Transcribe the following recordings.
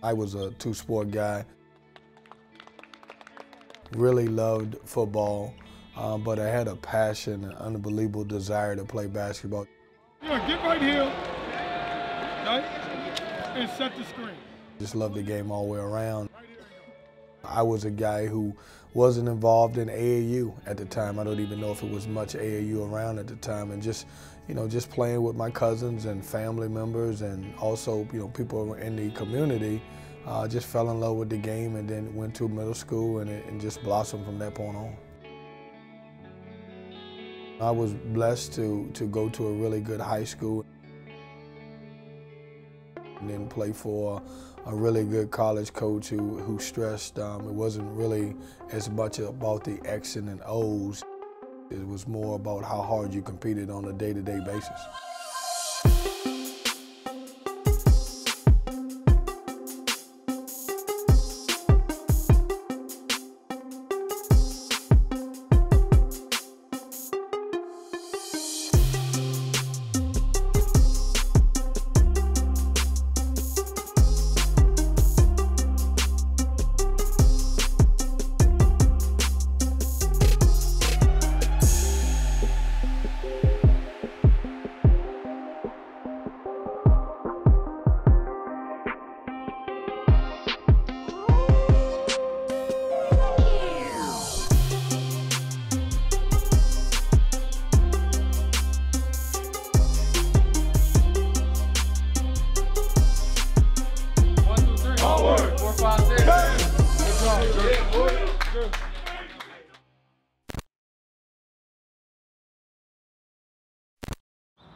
I was a two-sport guy. Really loved football, but I had a passion, an unbelievable desire to play basketball. Yeah, get right here, right, and set the screen. Just loved the game all the way around. I was a guy who wasn't involved in AAU at the time. I don't even know if it was much AAU around at the time. And just, just playing with my cousins and family members and also, people in the community, just fell in love with the game and then went to middle school and just blossomed from that point on. I was blessed to go to a really good high school and then play for a really good college coach who stressed it wasn't really as much about the X's and O's. It was more about how hard you competed on a day-to-day basis.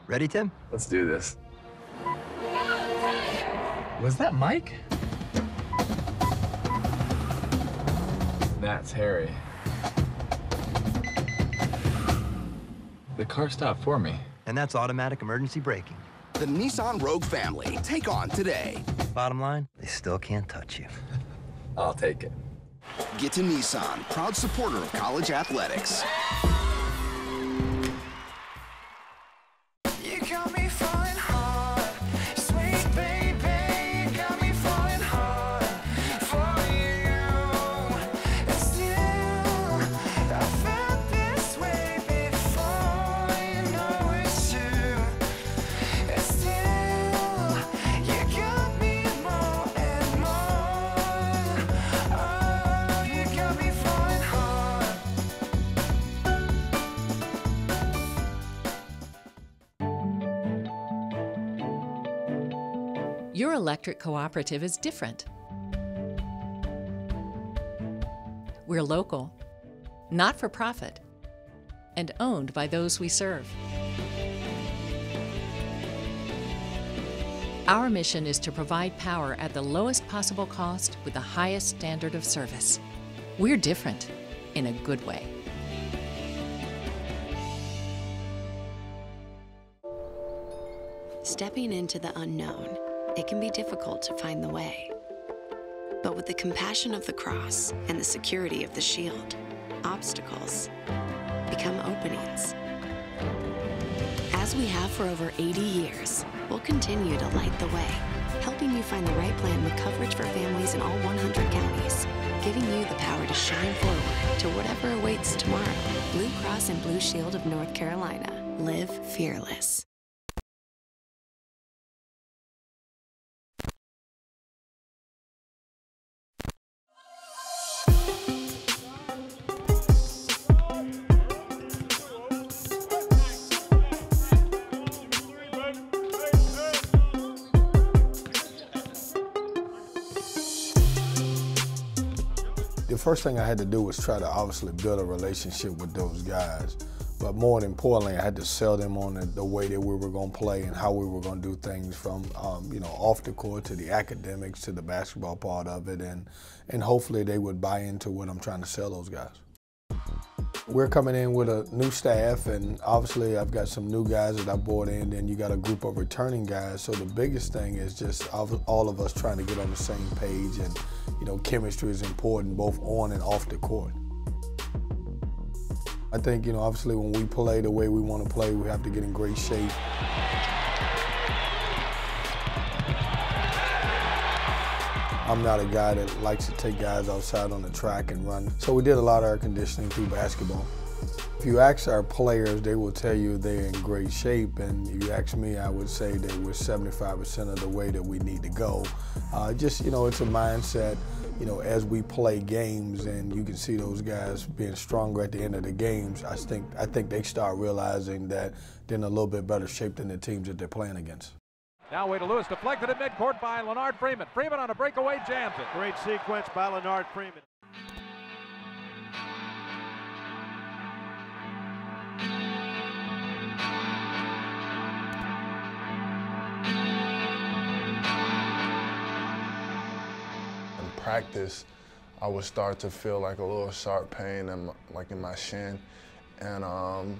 Ready, Tim? Let's do this. Was that Mike? That's Harry. The car stopped for me. And that's automatic emergency braking. The Nissan Rogue family. Take on today. Bottom line, they still can't touch you. I'll take it. Get to Nissan, proud supporter of college athletics. Your electric cooperative is different. We're local, not-for-profit, and owned by those we serve. Our mission is to provide power at the lowest possible cost with the highest standard of service. We're different in a good way. Stepping into the unknown, it can be difficult to find the way. But with the compassion of the cross and the security of the shield, obstacles become openings. As we have for over 80 years, we'll continue to light the way, helping you find the right plan with coverage for families in all 100 counties, giving you the power to shine forward to whatever awaits tomorrow. Blue Cross and Blue Shield of North Carolina. Live fearless. The first thing I had to do was try to obviously build a relationship with those guys. But more importantly, I had to sell them on the way that we were going to play and how we were going to do things from, off the court to the academics to the basketball part of it. And hopefully they would buy into what I'm trying to sell those guys. We're coming in with a new staff, and obviously I've got some new guys that I brought in, and you got a group of returning guys. So the biggest thing is just all of us trying to get on the same page, and chemistry is important both on and off the court. I think, obviously when we play the way we want to play, we have to get in great shape. I'm not a guy that likes to take guys outside on the track and run. So we did a lot of air conditioning through basketball. If you ask our players, they will tell you they're in great shape, and if you ask me, I would say that we're 75% of the way that we need to go. Just, you know, it's a mindset, you know, as we play games and you can see those guys being stronger at the end of the games, I think they start realizing that they're in a little bit better shape than the teams that they're playing against. Now Wade to Lewis, deflected at midcourt by Leonard Freeman. Freeman on a breakaway jams it. Great sequence by Leonard Freeman. In practice, I would start to feel like a little sharp pain in my shin, and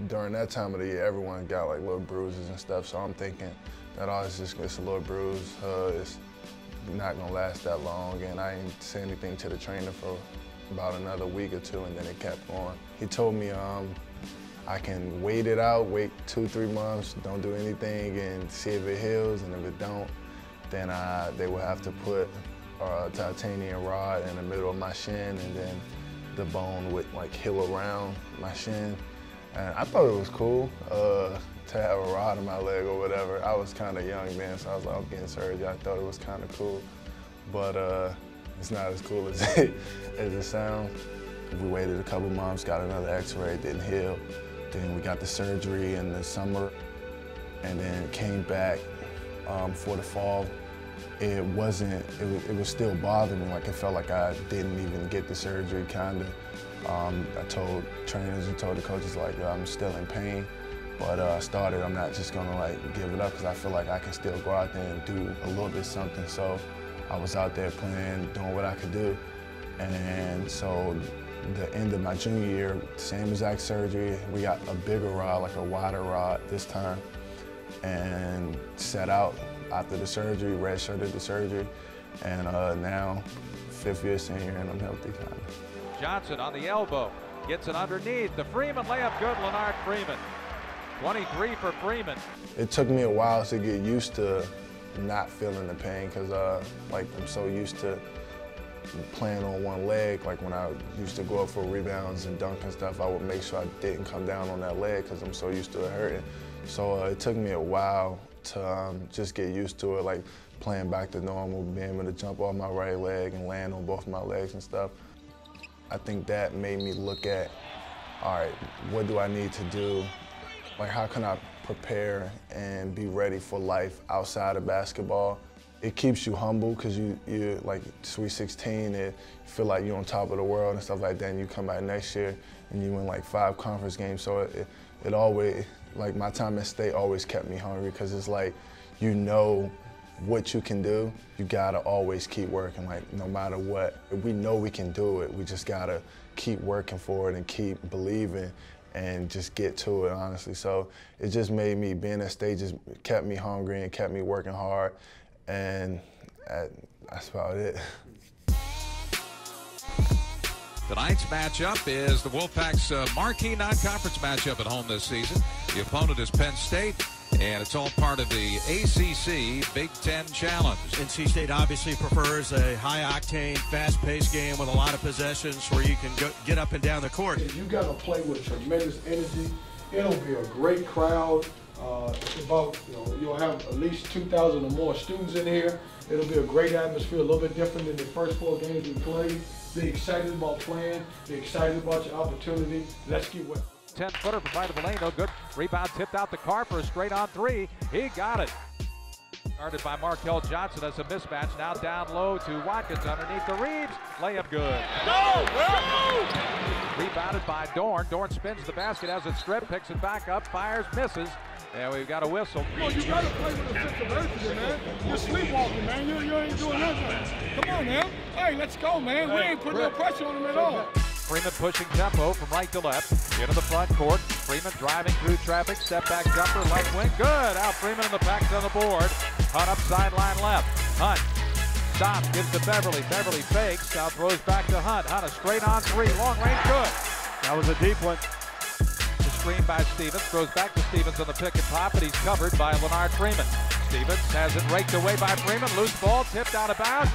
during that time of the year, everyone got like little bruises and stuff. So I'm thinking that it's a little bruise. It's not gonna last that long, and I didn't say anything to the trainer for about another week or two, and then it kept going. He told me I can wait it out, wait 2-3 months, don't do anything, and see if it heals. And if it don't, then they will have to put a titanium rod in the middle of my shin, and then the bone would like heal around my shin. And I thought it was cool to have a rod in my leg or whatever. I was kind of young then, so I was like, I'm getting surgery. I thought it was kind of cool, but it's not as cool as it sounds. We waited a couple months, got another x-ray, didn't heal. Then we got the surgery in the summer, and then came back for the fall. It was still bothering me. Like, it felt like I didn't even get the surgery, kind of. I told trainers and told the coaches, like, I'm still in pain, but I'm not just gonna like give it up, because I feel like I can still go out there and do a little bit something. So I was out there playing, doing what I could do. And so the end of my junior year, same exact surgery, we got a bigger rod, like a wider rod this time, and set out after the surgery, redshirted the surgery, and now 5th year senior, and I'm healthy kind of. Johnson on the elbow, gets it underneath. The Freeman layup good, Leonard Freeman. 23 for Freeman. It took me a while to get used to not feeling the pain, because like, I'm so used to playing on one leg. Like, when I used to go up for rebounds and dunk and stuff, I would make sure I didn't come down on that leg, because I'm so used to it hurting. So it took me a while to just get used to it, like playing back to normal, being able to jump off my right leg and land on both my legs and stuff. I think that made me look at, all right, what do I need to do? Like, how can I prepare and be ready for life outside of basketball? It keeps you humble, because you're like Sweet 16, you feel like you're on top of the world and stuff like that, and you come back next year and you win like 5 conference games. So it always, like, my time at State always kept me hungry, because it's like, you know what you can do, you gotta always keep working, like, no matter what. We know we can do it, we just gotta keep working for it and keep believing and just get to it, honestly. So it just made me, being at State just kept me hungry and kept me working hard, and that's about it. Tonight's matchup is the Wolfpack's marquee non-conference matchup at home this season. The opponent is Penn State, and it's all part of the ACC Big Ten Challenge. NC State obviously prefers a high-octane, fast-paced game with a lot of possessions where you can get up and down the court. You got to play with tremendous energy. It'll be a great crowd. It's about, you'll have at least 2,000 or more students in here. It'll be a great atmosphere, a little bit different than the first 4 games we played. Be excited about playing. Be excited about your opportunity. Let's get well. 10-footer provided Vallejo, no good. Rebound tipped out to Carr for a straight-on 3. He got it. Guarded by Markel Johnson. That's a mismatch. Now down low to Watkins underneath the Reeves. Layup good. Go! Rebounded by Dorn. Dorn spins the basket as it stripped, picks it back up, fires, misses. And we've got a whistle. Well, you got to play with a sense of urgency, man. You're sleepwalking, man. You ain't doing nothing. Come on, now. Hey, let's go, man. We ain't putting no pressure on him at all. Freeman pushing tempo from right to left. Into the front court. Freeman driving through traffic. Step back jumper, left wing. Good. Out Freeman and the Packs on the board. Hunt up sideline left. Hunt stops, gives to Beverly. Beverly fakes. Now throws back to Hunt. Hunt a straight on 3. Long range, good. That was a deep one. The screen by Stevens. Throws back to Stevens on the pick and pop, and he's covered by Leonard Freeman. Stevens has it raked away by Freeman. Loose ball, tipped out of bounds.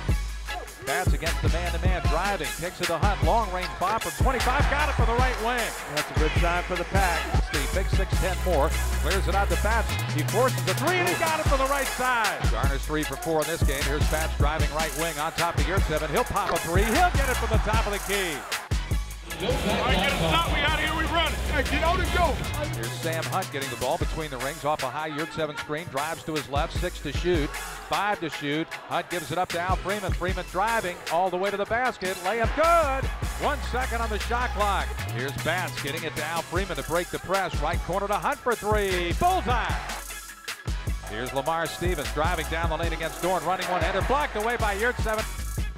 Batts against the man-to-man, driving, kicks it to Hunt, long-range bomb from 25, got it for the right wing. That's a good sign for the Pack. Steve, big 6'10" more, clears it out to Batts. He forces the three, and he got it for the right side. Garner's 3 for 4 in this game. Here's Batts driving right wing on top of Yurtseven. He'll pop a 3. He'll get it from the top of the key. All right, get a stop. We out here. We running. Hey, get out and go. Here's Sam Hunt getting the ball between the rings off a high Yurtseven screen. Drives to his left, 6 to shoot, 5 to shoot. Hunt gives it up to Al Freeman. Freeman driving all the way to the basket. Layup good. 1 second on the shot clock. Here's Batts getting it to Al Freeman to break the press. Right corner to Hunt for 3. Bullseye. Here's Lamar Stevens driving down the lane against Dorn. Running one-hander. Blocked away by Yurtseven.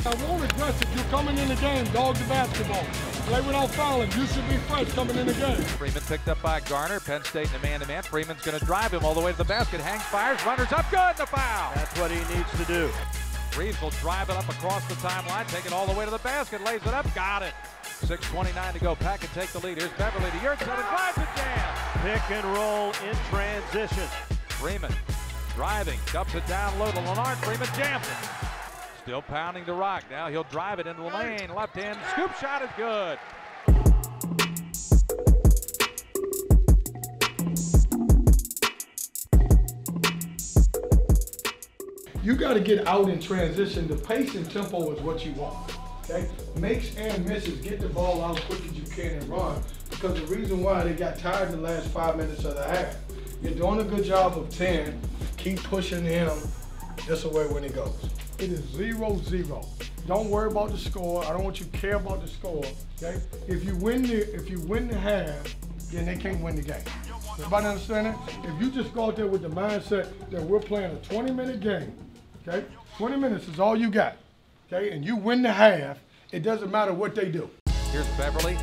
I won't aggressive. You're coming in the game. Dog the basketball. Play without fouling. You should be fresh coming in the game. Freeman picked up by Garner. Penn State in a man-to-man. Freeman's going to drive him all the way to the basket. Hangs, fires, runners up. Good, the foul. That's what he needs to do. Reeves will drive it up across the timeline. Take it all the way to the basket. Lays it up. Got it. 6:29 to go. Pack can take the lead. Here's Beverly to Yurtseven. Drives it jam. Pick and roll in transition. Freeman driving. Dumps it down low to Leonard. Freeman jams it. Still pounding the rock. Now he'll drive it into the lane. Left hand scoop shot is good. You got to get out in transition. The pace and tempo is what you want. Okay? Makes and misses. Get the ball out as quick as you can and run. Because the reason why they got tired in the last 5 minutes of the half. You're doing a good job of 10. Keep pushing him this away when he goes. It is 0-0. Don't worry about the score. I don't want you to care about the score. Okay? If you win the half, then they can't win the game. Everybody understand that? If you just go out there with the mindset that we're playing a 20-minute game, okay? 20 minutes is all you got, okay? And you win the half, it doesn't matter what they do. Here's Beverly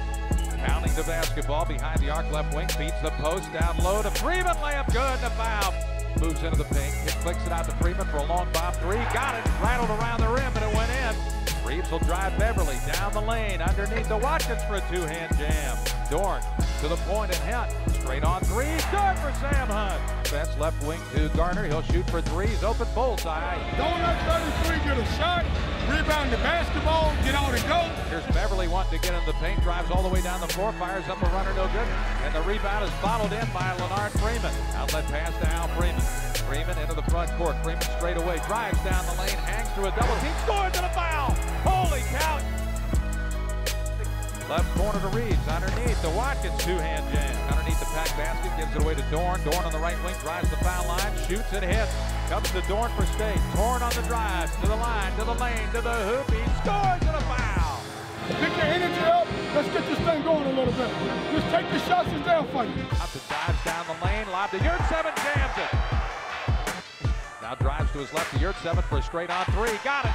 pounding the basketball behind the arc left wing, beats the post down low to Freeman, layup good, the foul. Moves into the paint, flicks it out to Freeman for a long bomb 3, got it, rattled around the rim and it went in. Reeves will drive Beverly down the lane, underneath the Watkins for a 2-hand jam. Dorn to the point and Hunt, straight on 3, good for Sam Hunt. That's left wing to Garner, he'll shoot for 3s, open bullseye. Don't let 33 get a shot, rebound the basketball, get out and go. Here's Beverly wanting to get in the paint, drives all the way down the floor, fires up a runner, no good. And the rebound is bottled in by Leonard Freeman. Outlet pass to Al Freeman. Freeman into the front court, Freeman straight away, drives down the lane, hangs through a double team, scores and a foul! Holy cow! Left corner to Reeves, underneath the Watkins 2-hand jam. Underneath the pack basket, gives it away to Dorn. Dorn on the right wing, drives the foul line, shoots and hits. Comes to Dorn for State. Dorn on the drive, to the line, to the lane, to the hoop. He scores and a foul! Pick your energy up. Let's get this thing going a little bit. Just take the shots and down for you. Up to dives down the lane, lob to Yurtseven, jams it. Now drives to his left to Yurtseven for a straight on 3. Got it.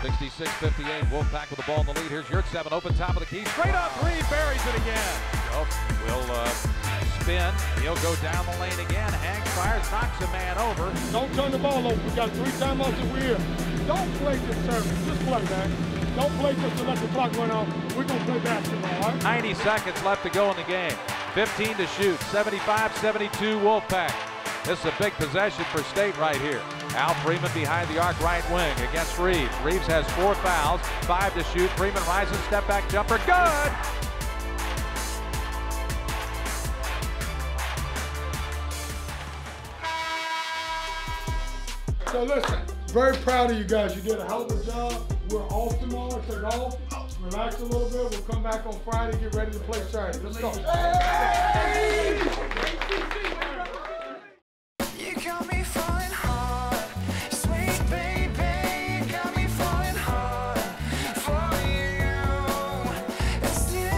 66-58. Wolfpack with the ball in the lead. Here's Yurtseven, open top of the key. Straight on 3, buries it again. Will spin. He'll go down the lane again. Hangs, fires, knocks a man over. Don't turn the ball over. We got 3 timeouts that we're here. Don't play this service. Just play, man. Don't play just to let the clock run off. We're going to play basketball, all right? 90 seconds left to go in the game. 15 to shoot. 75-72 Wolfpack. This is a big possession for State right here. Al Freeman behind the arc right wing against Reeves. Reeves has 4 fouls, 5 to shoot. Freeman rises, step back jumper, good! So listen, very proud of you guys. You did a hell of a job. We're off tomorrow, take off, relax a little bit. We'll come back on Friday, get ready to play Saturday. Let's go. Hey! You got me falling hard, sweet baby, you got me falling hard for you. And still,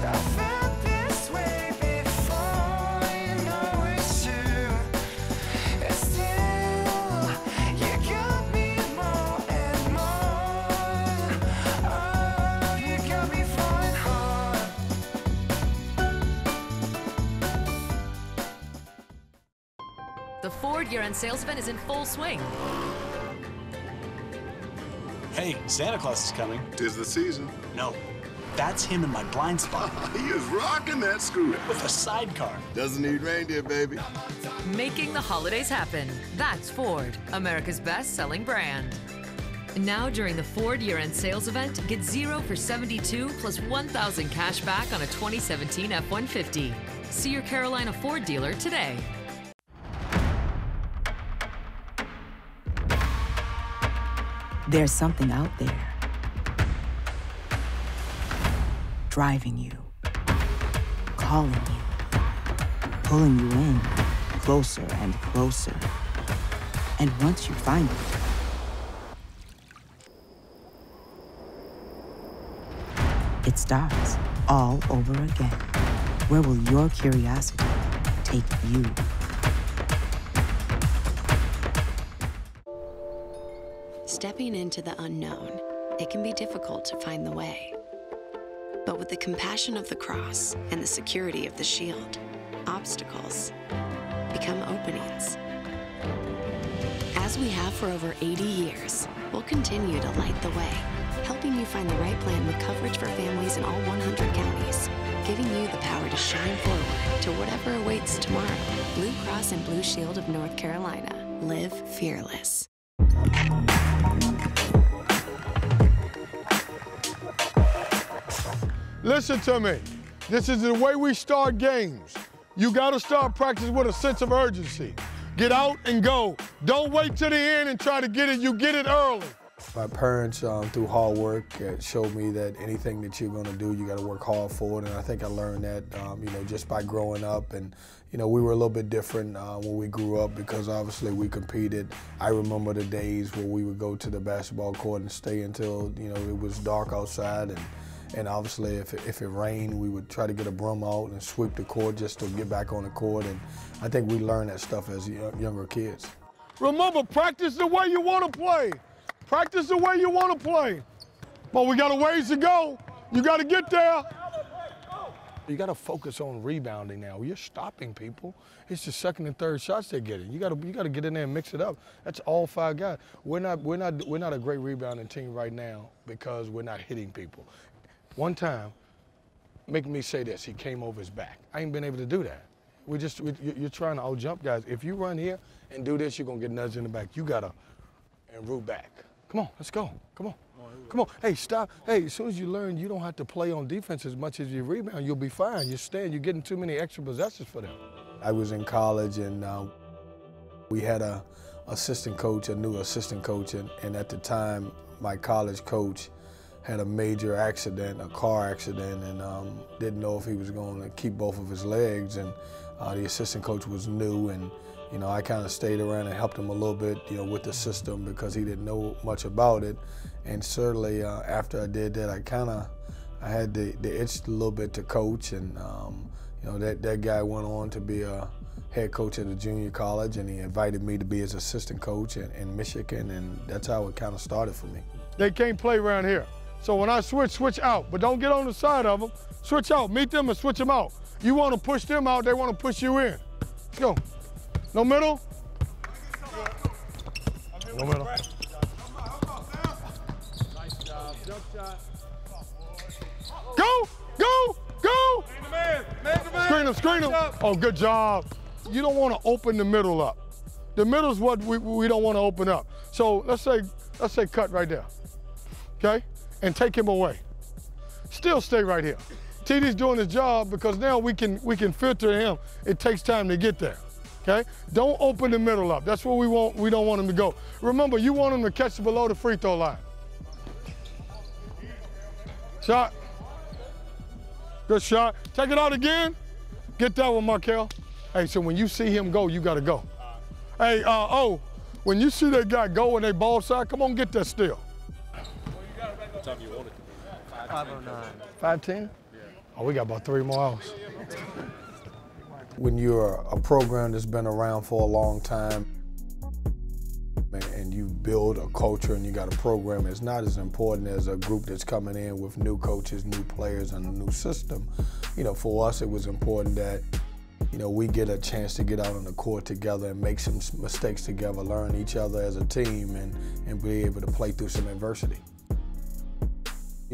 I felt this way before, you know it's true. And still, you got me more and more. Oh, you got me falling hard. The Ford year-end sales event is in full swing. Hey, Santa Claus is coming. 'Tis the season. No, that's him in my blind spot. He is rocking that scooter. With a sidecar. Doesn't need reindeer, baby. Making the holidays happen. That's Ford, America's best-selling brand. Now during the Ford year-end sales event, get 0 for 72 plus 1,000 cash back on a 2017 F-150. See your Carolina Ford dealer today. There's something out there driving you, calling you, pulling you in closer and closer. And once you find it, it starts all over again. Where will your curiosity take you? Stepping into the unknown, it can be difficult to find the way. But with the compassion of the cross and the security of the shield, obstacles become openings. As we have for over 80 years, we'll continue to light the way, helping you find the right plan with coverage for families in all 100 counties, giving you the power to shine forward to whatever awaits tomorrow. Blue Cross and Blue Shield of North Carolina. Live fearless. Listen to me. This is the way we start games. You got to start practice with a sense of urgency. Get out and go. Don't wait till the end and try to get it. You get it early. My parents, through hard work, showed me that anything that you're going to do, you got to work hard for it. And I think I learned that, just by growing up. And, we were a little bit different when we grew up because obviously we competed. I remember the days where we would go to the basketball court and stay until, it was dark outside. And obviously, if it rained, we would try to get a broom out and sweep the court just to get back on the court. And I think we learned that stuff as younger kids. Remember, practice the way you want to play. Practice the way you want to play. But we got a ways to go. You got to get there. You got to focus on rebounding now. You're stopping people. It's the second and third shots they're getting. You got to get in there and mix it up. That's all 5 guys. We're not a great rebounding team right now because we're not hitting people. One time, make me say this, he came over his back. I ain't been able to do that. You're trying to out-jump guys. If you run here and do this, you're going to get nudged in the back. You got to and root back. Come on, let's go. Come on. Come on. Hey, stop. Hey, as soon as you learn you don't have to play on defense as much as you rebound, you'll be fine. You're getting too many extra possessions for them. I was in college and we had a new assistant coach, and at the time, my college coach had a major accident, a car accident, and didn't know if he was going to keep both of his legs. And the assistant coach was new, and I kind of stayed around and helped him a little bit, with the system because he didn't know much about it. And certainly after I did that, I had the itch a little bit to coach, and that guy went on to be a head coach at a junior college, and he invited me to be his assistant coach in Michigan, and that's how it kind of started for me. They can't play around here. So when I switch out, but don't get on the side of them. Switch out, meet them and switch them out. You want to push them out, they want to push you in. Let's go. No middle? No middle. Go, go, go! Screen him. Oh, good job. You don't want to open the middle up. The middle is what we don't want to open up. So let's say cut right there, okay? And take him away. Still stay right here. TD's doing his job because now we can filter him. It takes time to get there, okay? Don't open the middle up. That's where we don't want him to go. Remember, you want him to catch below the free throw line. Shot. Good shot. Take it out again. Get that one, Markel. Hey, so when you see him go, you got to go. Hey, when you see that guy go and they ball side, come on, get that steal. What time you want it to be? 5:09. 5:10? Yeah. Oh, we got about 3 more hours. When you're a program that's been around for a long time and you build a culture and you got a program, it's not as important as a group that's coming in with new coaches, new players, and a new system. For us, it was important that we get a chance to get out on the court together and make some mistakes together, learn each other as a team, and be able to play through some adversity.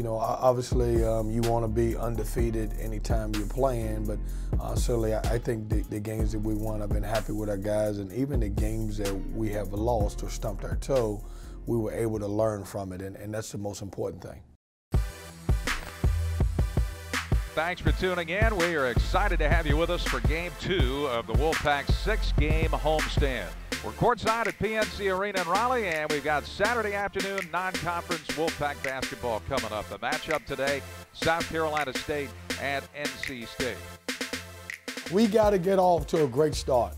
Obviously, you want to be undefeated anytime you're playing, but certainly I think the games that we won, I've been happy with our guys, and even the games that we have lost or stumped our toe, we were able to learn from it, and that's the most important thing. Thanks for tuning in. We are excited to have you with us for Game 2 of the Wolfpack's 6-game homestand. We're courtside at PNC Arena in Raleigh, and we've got Saturday afternoon non-conference Wolfpack basketball coming up. The matchup today, South Carolina State at NC State. We got to get off to a great start.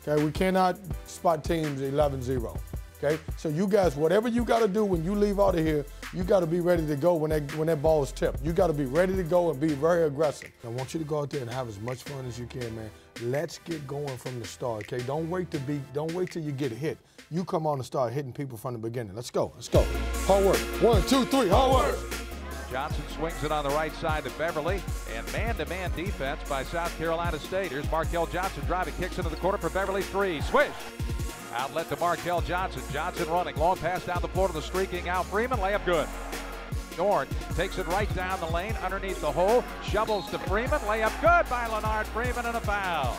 Okay, we cannot spot teams 11-0. Okay, so you guys, whatever you got to do when you leave out of here, you got to be ready to go when that ball is tipped. You got to be ready to go and be very aggressive. I want you to go out there and have as much fun as you can, man. Let's get going from the start. Okay, don't wait till you get hit. You come on and start hitting people from the beginning. Let's go. Let's go. Hard work. 1, 2, 3. Hard work. Johnson swings it on the right side to Beverly, and man-to-man defense by South Carolina State. Here's Markel Johnson driving, kicks into the corner for Beverly, 3. Swish. Outlet to Markel Johnson. Johnson running. Long pass down the floor to the streaking Al Freeman. Layup good. Dorn takes it right down the lane underneath the hole. Shovels to Freeman. Layup good by Leonard Freeman, and a foul.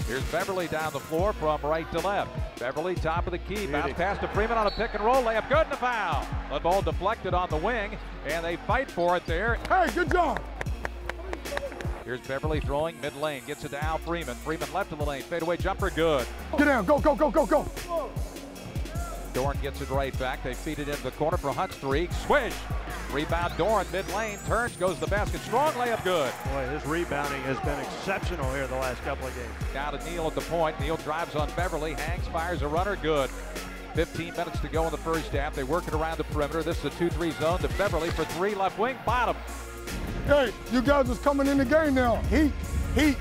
Here's Beverly down the floor from right to left. Beverly top of the key. Bounce pass to Freeman on a pick and roll. Layup good, and a foul. The ball deflected on the wing, and they fight for it there. Hey, good job. Here's Beverly throwing mid-lane, gets it to Al Freeman. Freeman left of the lane, fadeaway jumper, good. Get down, go, go, go, go, go. Dorn gets it right back. They feed it into the corner for Hunt's 3. Swish. Rebound Dorn, mid-lane, turns, goes to the basket. Strong layup, good. Boy, his rebounding has been exceptional here the last couple of games. Now to Neal at the point. Neal drives on Beverly, hangs, fires a runner, good. 15 minutes to go in the first half. They work it around the perimeter. This is a 2-3 zone to Beverly for 3, left wing, bottom. Hey, you guys is coming in the game now. Heat,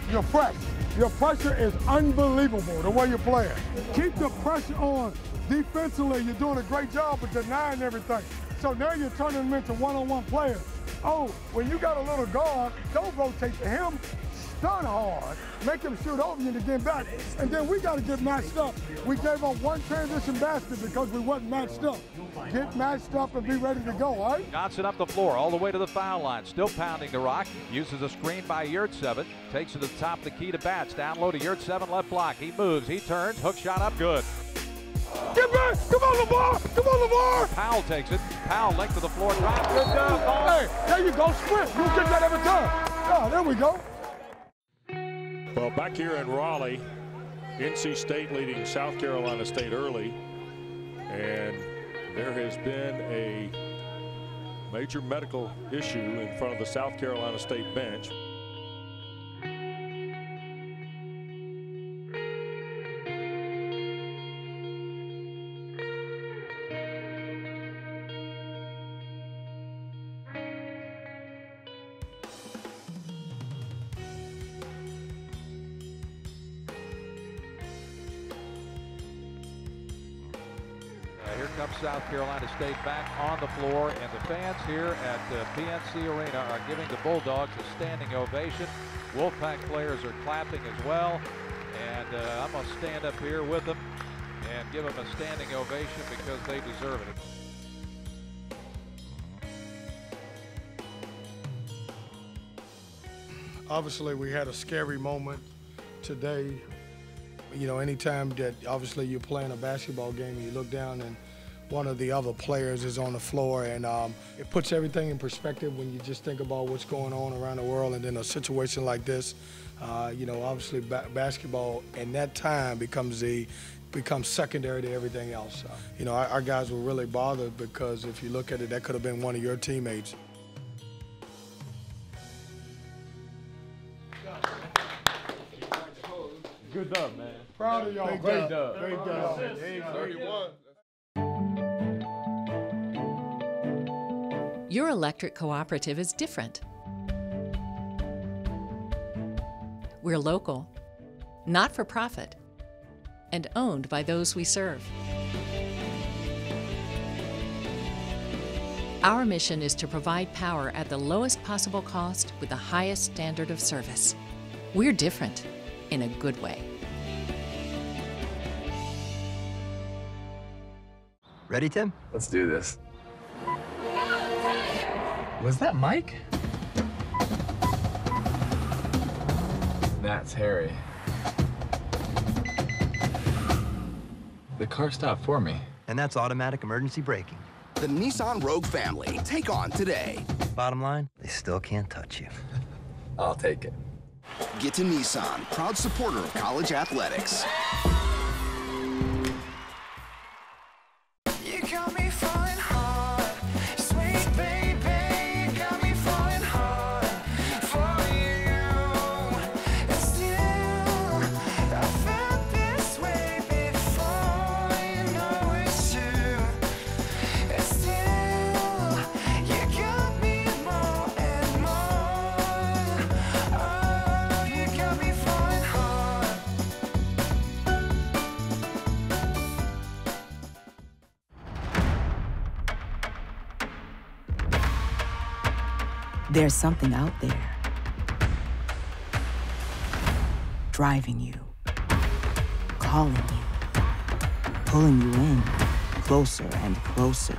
you're fresh. Your pressure is unbelievable, the way you're playing. Keep the pressure on. Defensively, you're doing a great job of denying everything. So now you're turning them into one-on-one players. Oh, when you got a little guard, don't rotate to him. Stun hard, make him shoot over you to get back. And then we got to get matched up. We gave up one transition basket because we wasn't matched up. Get matched up and be ready to go, all right? Johnson up the floor, all the way to the foul line. Still pounding the rock. Uses a screen by Yurtseven. Takes it to the top of the key to Bats. Down low to Yurtseven, left block. He moves, he turns, hook shot up, good. Get back! Come on, LeVar! Come on, LeVar! Powell takes it. Powell length of the floor, drives, good job. Hey, there you go, sprint. You get that every time. Oh, there we go. Well, back here in Raleigh, NC State leading South Carolina State early, and there has been a major medical issue in front of the South Carolina State bench. Here comes South Carolina State back on the floor, and the fans here at PNC Arena are giving the Bulldogs a standing ovation. Wolfpack players are clapping as well, and I'm going to stand up here with them and give them a standing ovation because they deserve it. Obviously, we had a scary moment today. You know, anytime that obviously you're playing a basketball game and you look down and one of the other players is on the floor, and it puts everything in perspective when you just think about what's going on around the world, and then a situation like this, you know, obviously basketball in that time becomes secondary to everything else. You know, our guys were really bothered because if you look at it, that could have been one of your teammates. Good dub, man. Proud of y'all. Great dub. Great dub. 31. Your electric cooperative is different. We're local, not for profit, and owned by those we serve. Our mission is to provide power at the lowest possible cost with the highest standard of service. We're different in a good way. Ready, Tim? Let's do this. Was that Mike? That's Harry. The car stopped for me. And that's automatic emergency braking. The Nissan Rogue family. Take on today. Bottom line, they still can't touch you. I'll take it. Get to Nissan, proud supporter of college athletics. You got me falling hard, sweet baby, got me falling hard for you. And still, I felt this way before, you know it's true. And still, you got me more and more. Oh, you got me falling hard. There's something out there driving you, calling you, pulling you in closer and closer.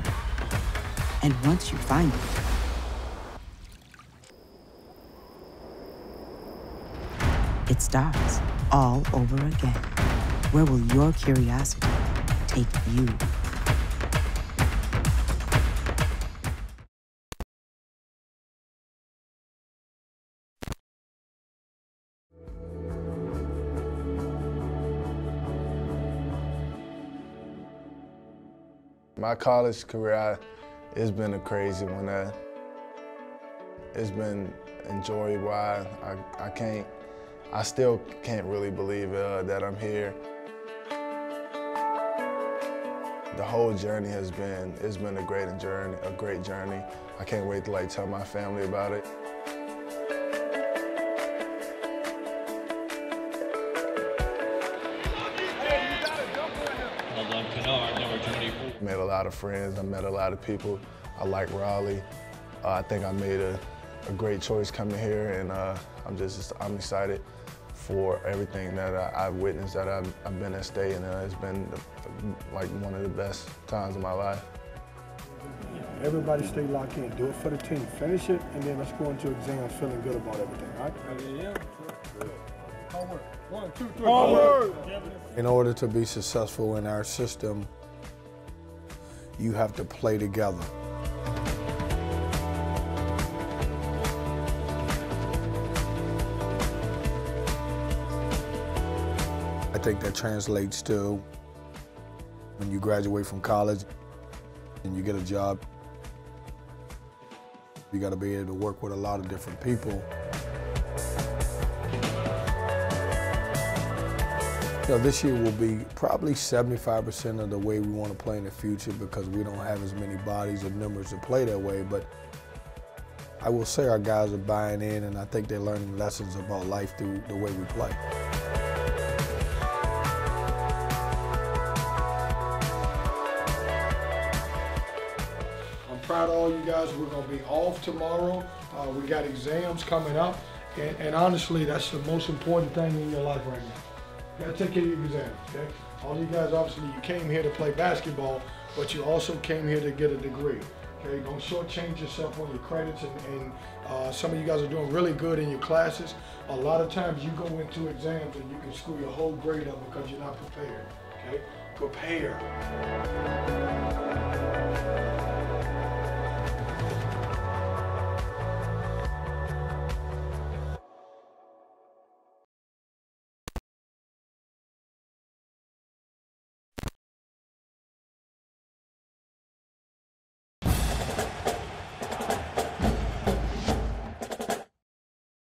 And once you find it, it starts all over again. Where will your curiosity take you? My college career, it's been a crazy one. It's been enjoyable. I still can't really believe that I'm here. The whole journey it's been a great journey. I can't wait to tell my family about it. Made a lot of friends, I met a lot of people. I like Raleigh. I think I made a great choice coming here, and I'm excited for everything that I've witnessed, that I've been at state, and it's been like one of the best times of my life. Everybody stay locked in, do it for the team, finish it, and then let's go into exams feeling good about everything, right? Yeah. Hard work. 1, 2, 3. Hard work. In order to be successful in our system, you have to play together. I think that translates to when you graduate from college and you get a job, you got to be able to work with a lot of different people. This year will be probably 75% of the way we want to play in the future because we don't have as many bodies or numbers to play that way. But I will say our guys are buying in, and I think they're learning lessons about life through the way we play. I'm proud of all you guys. We're going to be off tomorrow. We got exams coming up. And honestly, that's the most important thing in your life right now. You gotta take care of your exams, okay? All you guys, obviously, you came here to play basketball, but you also came here to get a degree, okay? Don't shortchange yourself on your credits, and some of you guys are doing really good in your classes. A lot of times you go into exams and you can screw your whole grade up because you're not prepared, okay? Prepare.